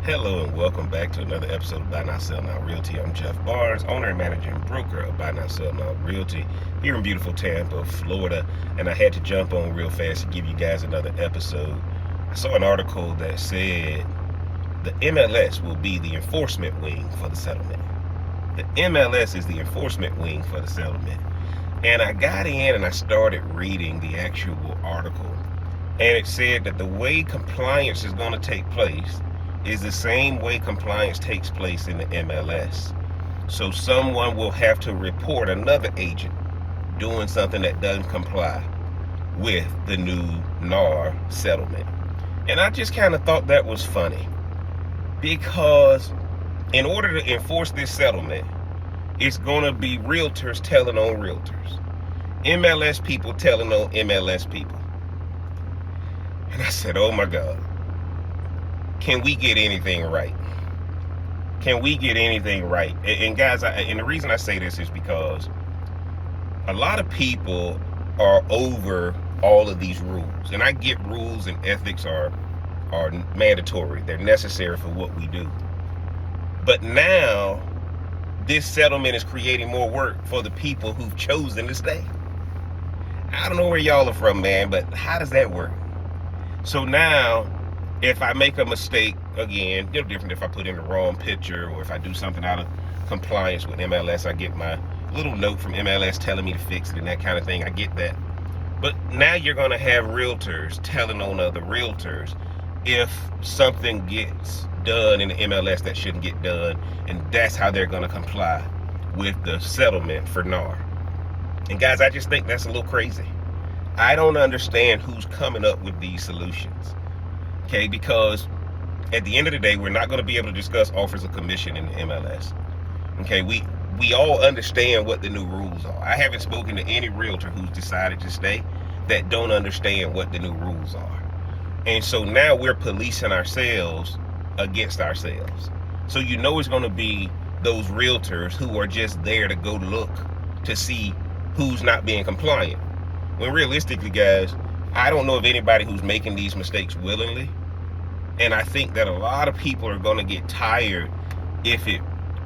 Hello and welcome back to another episode of Buy Now Sell Now Realty. I'm Jeff Barnes, owner and managing broker of Buy Now Sell Now Realty here in beautiful Tampa, Florida. And I had to jump on real fast to give you guys another episode. I saw an article that said the MLS will be the enforcement wing for the settlement. The MLS is the enforcement wing for the settlement. And I got in and I started reading the actual article. And it said that the way compliance is going to take place is the same way compliance takes place in the MLS. So someone will have to report another agent doing something that doesn't comply with the new NAR settlement. And I just kind of thought that was funny, because in order to enforce this settlement, it's going to be realtors telling on realtors, MLS people telling on MLS people. And I said, oh my God. Can we get anything right? Can we get anything right? And guys, and the reason I say this is because a lot of people are over all of these rules. And I get rules and ethics are mandatory. They're necessary for what we do. But now, this settlement is creating more work for the people who've chosen to stay. I don't know where y'all are from, man, but how does that work? So now, if I make a mistake, again, different if I put in the wrong picture or if I do something out of compliance with MLS, I get my little note from MLS telling me to fix it and that kind of thing. I get that. But now you're going to have realtors telling on other realtors if something gets done in the MLS that shouldn't get done, and that's how they're going to comply with the settlement for NAR. And guys, I just think that's a little crazy. I don't understand who's coming up with these solutions. Okay, because at the end of the day, we're not going to be able to discuss offers of commission in the MLS. Okay, we all understand what the new rules are. I haven't spoken to any realtor who's decided to stay that don't understand what the new rules are. And so now we're policing ourselves against ourselves. So you know it's going to be those realtors who are just there to go look to see who's not being compliant. When realistically, guys, I don't know of anybody who's making these mistakes willingly. And I think that a lot of people are going to get tired if it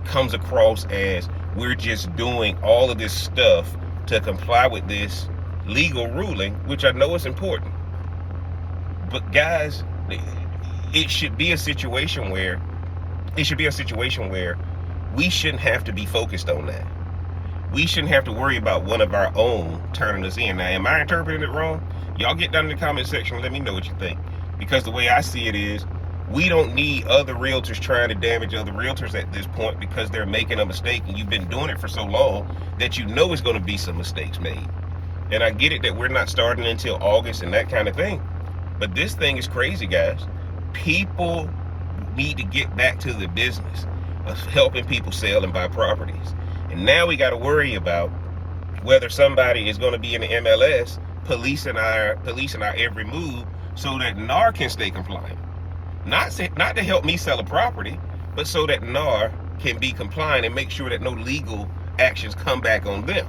comes across as we're just doing all of this stuff to comply with this legal ruling, which I know is important. But guys, it should be a situation where we shouldn't have to be focused on that. We shouldn't have to worry about one of our own turning us in. Now, am I interpreting it wrong? Y'all get down in the comment section and let me know what you think. Because the way I see it is, we don't need other realtors trying to damage other realtors at this point because they're making a mistake, and you've been doing it for so long that you know it's going to be some mistakes made. And I get it that we're not starting until August and that kind of thing. But this thing is crazy, guys. People need to get back to the business of helping people sell and buy properties. And now we got to worry about whether somebody is going to be in the MLS policing our every move so that NAR can stay compliant. Not to help me sell a property, but so that NAR can be compliant and make sure that no legal actions come back on them.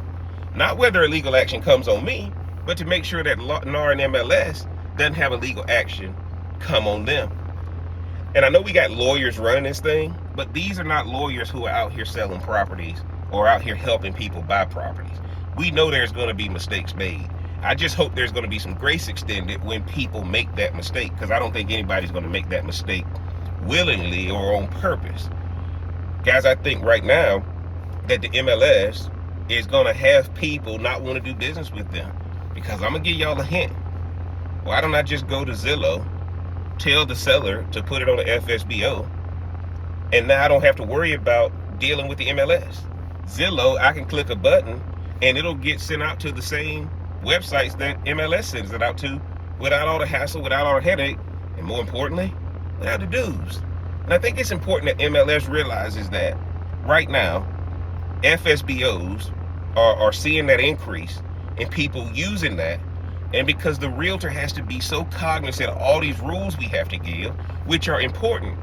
Not whether a legal action comes on me, but to make sure that NAR and MLS doesn't have a legal action come on them. And I know we got lawyers running this thing, but these are not lawyers who are out here selling properties or out here helping people buy properties. We know there's going to be mistakes made. I just hope there's going to be some grace extended when people make that mistake, because I don't think anybody's going to make that mistake willingly or on purpose. Guys, I think right now that the MLS is going to have people not want to do business with them, because I'm going to give y'all a hint. Why don't I just go to Zillow, tell the seller to put it on the FSBO, and now I don't have to worry about dealing with the MLS. Zillow, I can click a button and it'll get sent out to the same websites that MLS sends it out to without all the hassle, without all the headache, and more importantly, without the dues. And I think it's important that MLS realizes that right now, FSBOs are seeing that increase in people using that. And because the realtor has to be so cognizant of all these rules we have to give, which are important.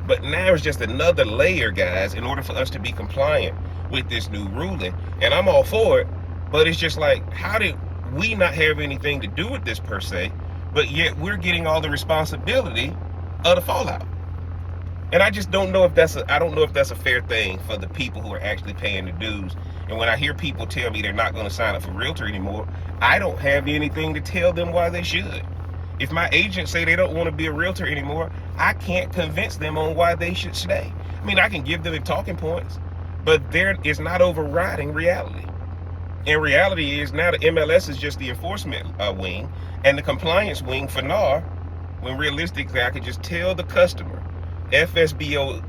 But now it's just another layer, guys, in order for us to be compliant with this new ruling. And I'm all for it, but it's just like, how did we not have anything to do with this per se, but yet we're getting all the responsibility of the fallout? And I just don't know if that's a fair thing for the people who are actually paying the dues. And when I hear people tell me they're not going to sign up for Realtor anymore, I don't have anything to tell them why they should. If my agents say they don't want to be a Realtor anymore, I can't convince them on why they should stay. I mean, I can give them the talking points, but there is not overriding reality. And reality is now the MLS is just the enforcement wing, and the compliance wing for NAR, when realistically I could just tell the customer, FSBO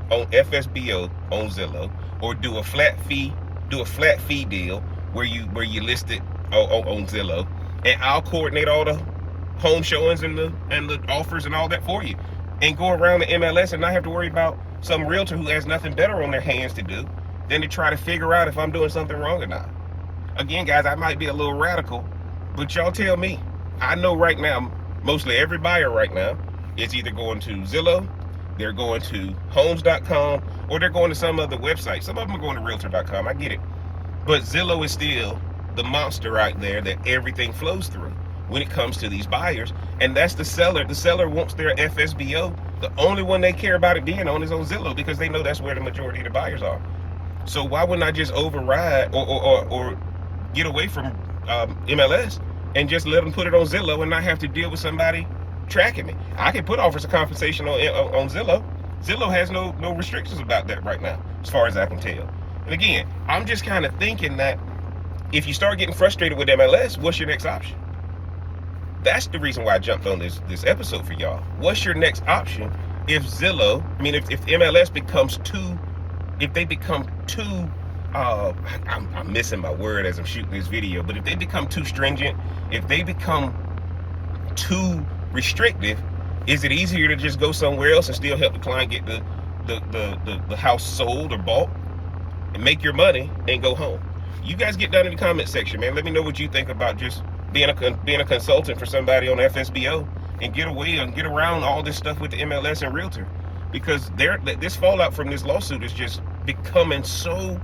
on Zillow, or do a flat fee deal where you list it on Zillow, and I'll coordinate all the home showings and the offers and all that for you, and go around the MLS and not have to worry about some realtor who has nothing better on their hands to do than to try to figure out if I'm doing something wrong or not. Again, guys, I might be a little radical, but y'all tell me. I know right now, mostly every buyer right now is either going to Zillow, they're going to homes.com, or they're going to some other website. Some of them are going to realtor.com, I get it. But Zillow is still the monster right there that everything flows through when it comes to these buyers. And that's the seller. The seller wants their FSBO. The only one they care about it being on is on Zillow, because they know that's where the majority of the buyers are. So why wouldn't I just override or get away from MLS and just let them put it on Zillow and not have to deal with somebody tracking me? I can put offers of compensation on Zillow. Zillow has no restrictions about that right now, as far as I can tell. And again, I'm just kind of thinking that if you start getting frustrated with MLS, what's your next option? That's the reason why I jumped on this episode for y'all. What's your next option if Zillow, if MLS becomes too, if they become too, I'm missing my word as I'm shooting this video, but if they become too stringent, if they become too restrictive, is it easier to just go somewhere else and still help the client get the house sold or bought and make your money and go home? You guys get down in the comment section, man. Let me know what you think about just being a consultant for somebody on FSBO and get away and get around all this stuff with the MLS and Realtor, because this fallout from this lawsuit is just becoming so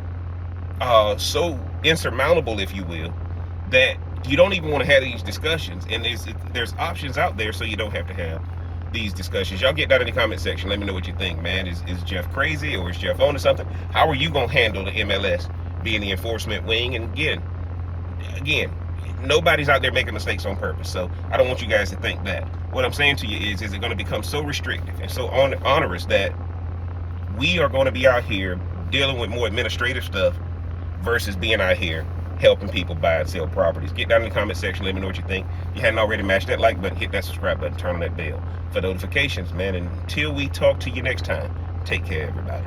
insurmountable, if you will, that you don't even want to have these discussions. And there's options out there so you don't have to have these discussions. Y'all get down in the comment section. Let me know what you think, man. Is Jeff crazy, or is Jeff on to something? How are you going to handle the MLS being the enforcement wing? And again, nobody's out there making mistakes on purpose, so I don't want you guys to think that. What I'm saying to you is it going to become so restrictive and so onerous that we are going to be out here dealing with more administrative stuff versus being out here helping people buy and sell properties? Get down in the comment section. Let me know what you think. If you hadn't already, mash that like button, hit that subscribe button, turn on that bell for notifications, man. And until we talk to you next time, take care, everybody.